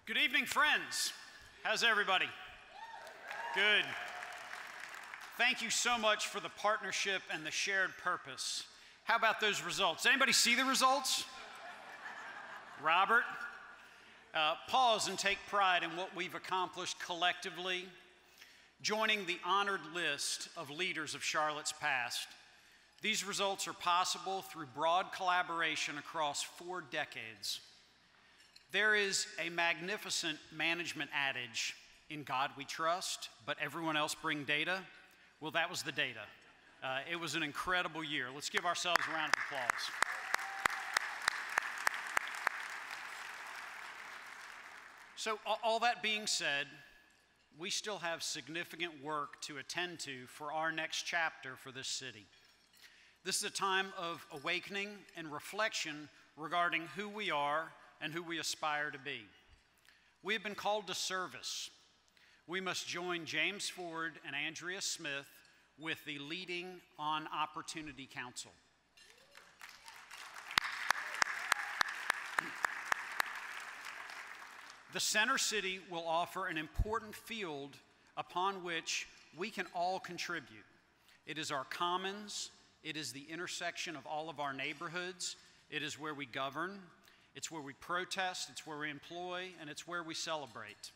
Good evening, friends. How's everybody? Good. Thank you so much for the partnership and the shared purpose. How about those results? Anybody see the results? Robert, pause and take pride in what we've accomplished collectively, joining the honored list of leaders of Charlotte's past. These results are possible through broad collaboration across 4 decades. There is a magnificent management adage, in God we trust, but everyone else bring data. Well, that was the data. It was an incredible year. Let's give ourselves a round of applause. So all that being said, we still have significant work to attend to for our next chapter for this city. This is a time of awakening and reflection regarding who we are and who we aspire to be. We have been called to service. We must join James Ford and Andrea Smith with the Leading on Opportunity Council. The Center City will offer an important field upon which we can all contribute. It is our commons, it is the intersection of all of our neighborhoods, it is where we govern, it's where we protest, it's where we employ, and it's where we celebrate.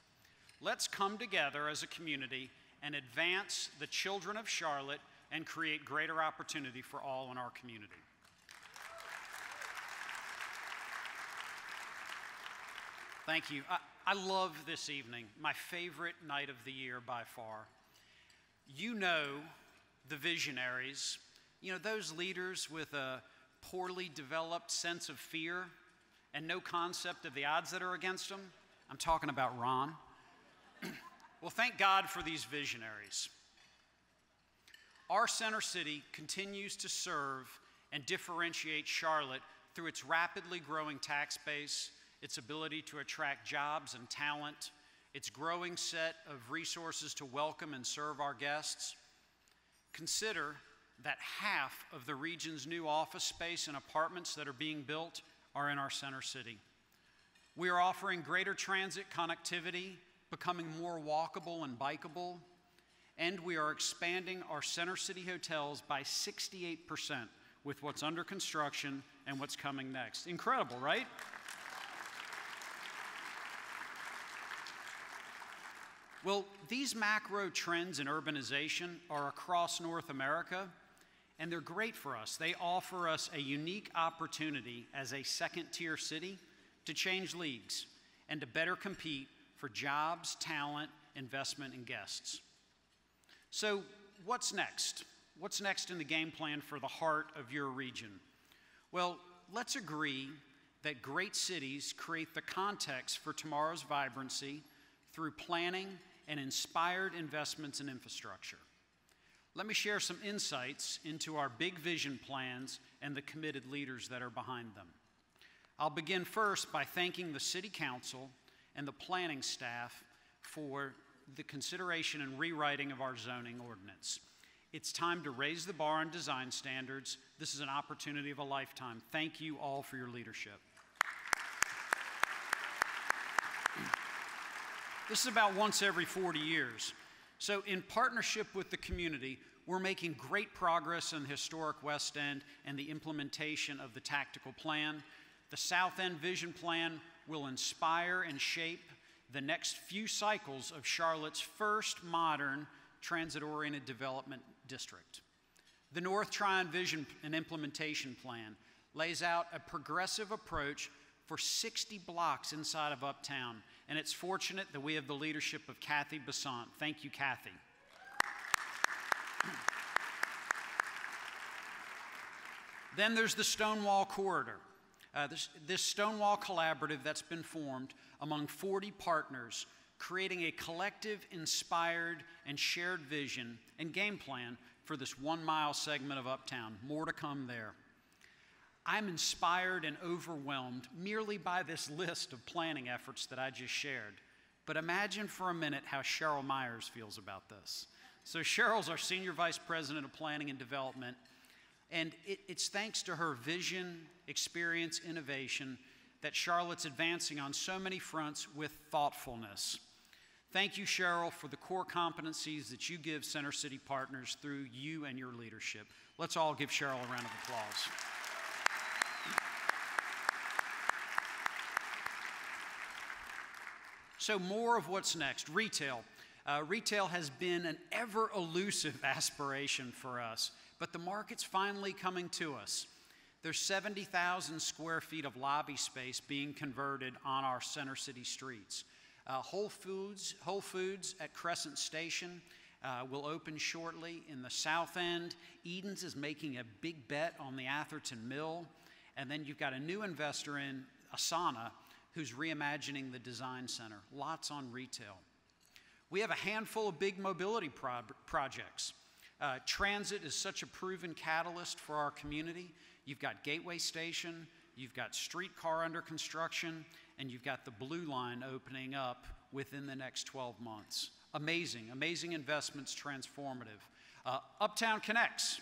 Let's come together as a community and advance the children of Charlotte and create greater opportunity for all in our community. Thank you. I love this evening, my favorite night of the year by far. You know the visionaries, you know those leaders with a poorly developed sense of fear and no concept of the odds that are against them. I'm talking about Ron. Well, thank God for these visionaries. Our Center City continues to serve and differentiate Charlotte through its rapidly growing tax base, its ability to attract jobs and talent, its growing set of resources to welcome and serve our guests. Consider that half of the region's new office space and apartments that are being built are in our Center City. We are offering greater transit connectivity, becoming more walkable and bikeable, and we are expanding our Center City hotels by 68% with what's under construction and what's coming next. Incredible, right? Well, these macro trends in urbanization are across North America, and they're great for us. They offer us a unique opportunity as a second-tier city to change leagues and to better compete for jobs, talent, investment, and guests. So what's next? What's next in the game plan for the heart of your region? Well, let's agree that great cities create the context for tomorrow's vibrancy through planning and inspired investments in infrastructure. Let me share some insights into our big vision plans and the committed leaders that are behind them. I'll begin first by thanking the City Council and the planning staff for the consideration and rewriting of our zoning ordinance. It's time to raise the bar on design standards. This is an opportunity of a lifetime. Thank you all for your leadership. This is about once every 40 years. So in partnership with the community, we're making great progress in the historic West End and the implementation of the tactical plan. The South End Vision Plan will inspire and shape the next few cycles of Charlotte's first modern transit-oriented development district. The North Tryon Vision and Implementation Plan lays out a progressive approach for 60 blocks inside of Uptown, and it's fortunate that we have the leadership of Kathy Besant. Thank you, Kathy. Then there's the Stonewall Corridor. This Stonewall Collaborative that's been formed among 40 partners, creating a collective, inspired, and shared vision and game plan for this 1-mile segment of Uptown. More to come there. I'm inspired and overwhelmed merely by this list of planning efforts that I just shared. But imagine for a minute how Cheryl Myers feels about this. So Cheryl's our Senior Vice President of Planning and Development, and it's thanks to her vision, experience, innovation that Charlotte's advancing on so many fronts with thoughtfulness. Thank you, Cheryl, for the core competencies that you give Center City Partners through you and your leadership. Let's all give Cheryl a round of applause. So more of what's next. Retail. Retail has been an ever elusive aspiration for us, but the market's finally coming to us. There's 70,000 square feet of lobby space being converted on our Center City streets. Whole Foods at Crescent Station will open shortly in the South End. Eden's is making a big bet on the Atherton Mill. And then you've got a new investor in Asana who's reimagining the design center. Lots on retail. We have a handful of big mobility projects. Transit is such a proven catalyst for our community. You've got Gateway Station, you've got streetcar under construction, and you've got the Blue Line opening up within the next 12 months. Amazing, amazing investments, transformative. Uptown Connects.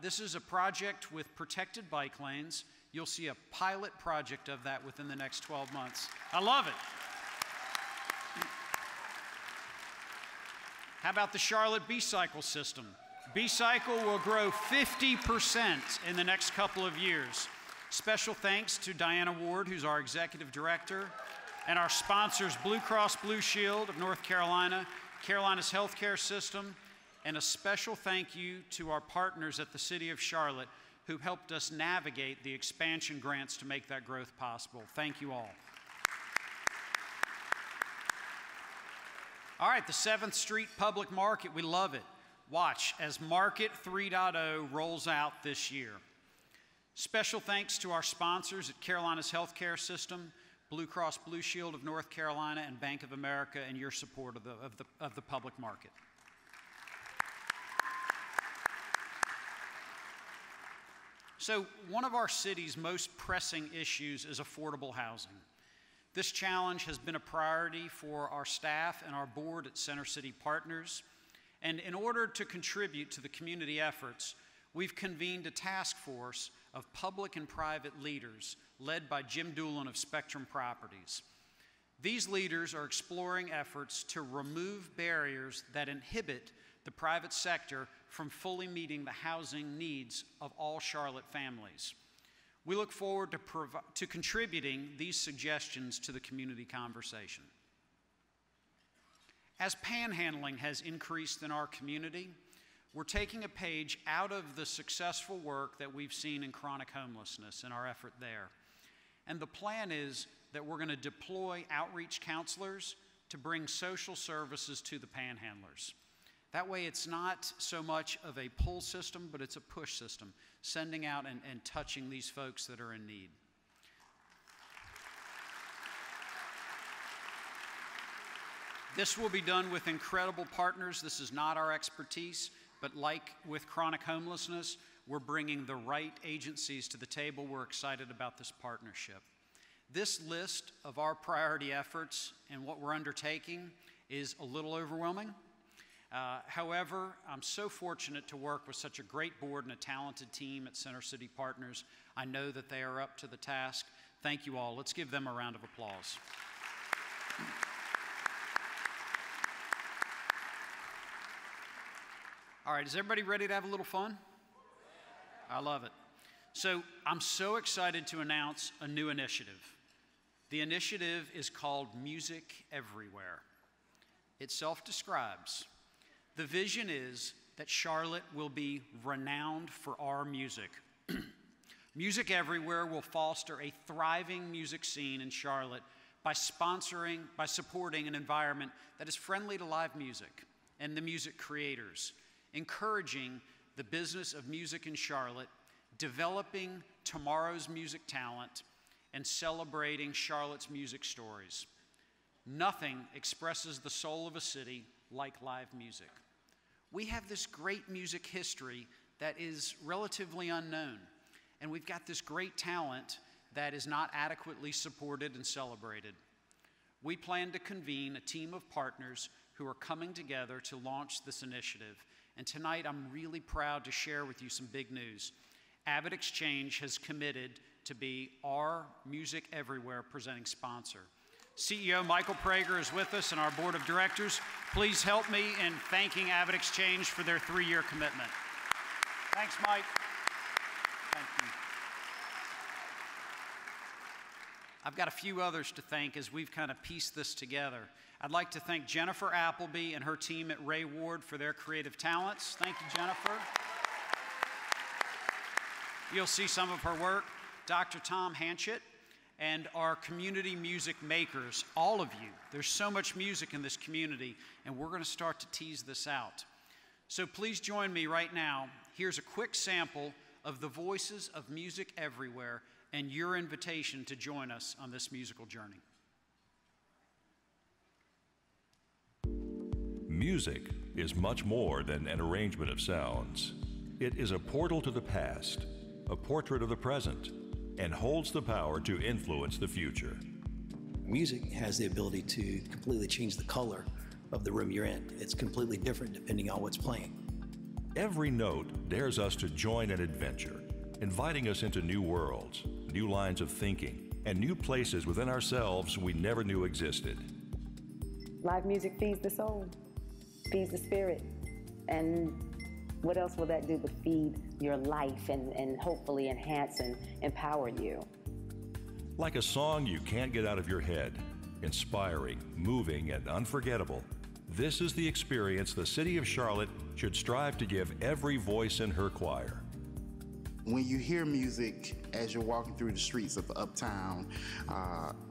This is a project with protected bike lanes. You'll see a pilot project of that within the next 12 months. I love it. How about the Charlotte B-Cycle system? B-Cycle will grow 50% in the next couple of years. Special thanks to Diana Ward, who's our executive director, and our sponsors, Blue Cross Blue Shield of North Carolina, Carolina's healthcare system, and a special thank you to our partners at the City of Charlotte who helped us navigate the expansion grants to make that growth possible. Thank you all. All right, the 7th Street Public Market, we love it. Watch as Market 3.0 rolls out this year. Special thanks to our sponsors at Carolina's healthcare system, Blue Cross Blue Shield of North Carolina, and Bank of America, and your support of the public market. So one of our city's most pressing issues is affordable housing. This challenge has been a priority for our staff and our board at Center City Partners. And in order to contribute to the community efforts, we've convened a task force of public and private leaders led by Jim Doolin of Spectrum Properties. These leaders are exploring efforts to remove barriers that inhibit the private sector from fully meeting the housing needs of all Charlotte families. We look forward to contributing these suggestions to the community conversation. As panhandling has increased in our community, we're taking a page out of the successful work that we've seen in chronic homelessness and our effort there. And the plan is that we're going to deploy outreach counselors to bring social services to the panhandlers. That way it's not so much of a pull system, but it's a push system, sending out and touching these folks that are in need. This will be done with incredible partners. This is not our expertise, but like with chronic homelessness, we're bringing the right agencies to the table. We're excited about this partnership. This list of our priority efforts and what we're undertaking is a little overwhelming. However, I'm so fortunate to work with such a great board and a talented team at Center City Partners. I know that they are up to the task. Thank you all. Let's give them a round of applause. All right, is everybody ready to have a little fun? I love it. So I'm so excited to announce a new initiative. The initiative is called Music Everywhere. It self-describes. The vision is that Charlotte will be renowned for our music. Music Everywhere will foster a thriving music scene in Charlotte by supporting an environment that is friendly to live music and the music creators, encouraging the business of music in Charlotte, developing tomorrow's music talent, and celebrating Charlotte's music stories. Nothing expresses the soul of a city like live music. We have this great music history that is relatively unknown, and we've got this great talent that is not adequately supported and celebrated. We plan to convene a team of partners who are coming together to launch this initiative, and tonight I'm really proud to share with you some big news. Abbott Exchange has committed to be our Music Everywhere presenting sponsor. CEO Michael Prager is with us and our board of directors. Please help me in thanking AvidXchange for their 3-year commitment. Thanks, Mike. Thank you. I've got a few others to thank as we've kind of pieced this together. I'd like to thank Jennifer Appleby and her team at Ray Ward for their creative talents. Thank you, Jennifer. You'll see some of her work. Dr. Tom Hanchett and our community music makers, all of you. There's so much music in this community, and we're going to start to tease this out. So please join me right now. Here's a quick sample of the voices of Music Everywhere and your invitation to join us on this musical journey. Music is much more than an arrangement of sounds. It is a portal to the past, a portrait of the present, and holds the power to influence the future. Music has the ability to completely change the color of the room you're in. It's completely different depending on what's playing. Every note dares us to join an adventure, inviting us into new worlds, new lines of thinking, and new places within ourselves we never knew existed. Live music feeds the soul, feeds the spirit, and what else will that do but feed your life and hopefully enhance and empower you? Like a song you can't get out of your head, inspiring, moving, and unforgettable, this is the experience the City of Charlotte should strive to give every voice in her choir. When you hear music as you're walking through the streets of Uptown,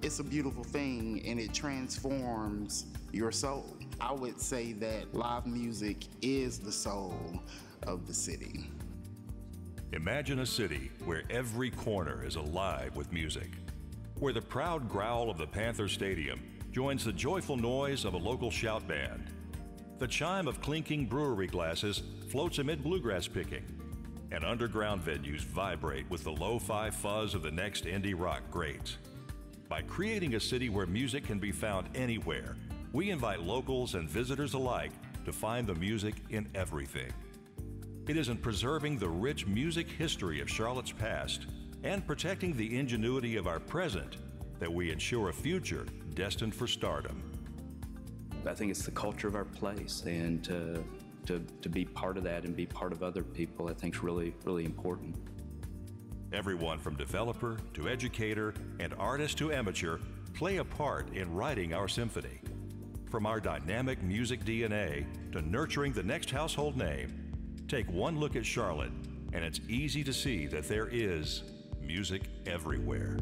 it's a beautiful thing and it transforms your soul. I would say that live music is the soul of the city. Imagine a city where every corner is alive with music, where the proud growl of the Panther Stadium joins the joyful noise of a local shout band. The chime of clinking brewery glasses floats amid bluegrass picking, and underground venues vibrate with the lo-fi fuzz of the next indie rock greats. By creating a city where music can be found anywhere, we invite locals and visitors alike to find the music in everything. It is in preserving the rich music history of Charlotte's past and protecting the ingenuity of our present that we ensure a future destined for stardom. I think it's the culture of our place, and to be part of that and be part of other people, I think is really, really important. Everyone from developer to educator and artist to amateur play a part in writing our symphony. From our dynamic music DNA to nurturing the next household name, take one look at Charlotte, and it's easy to see that there is music everywhere.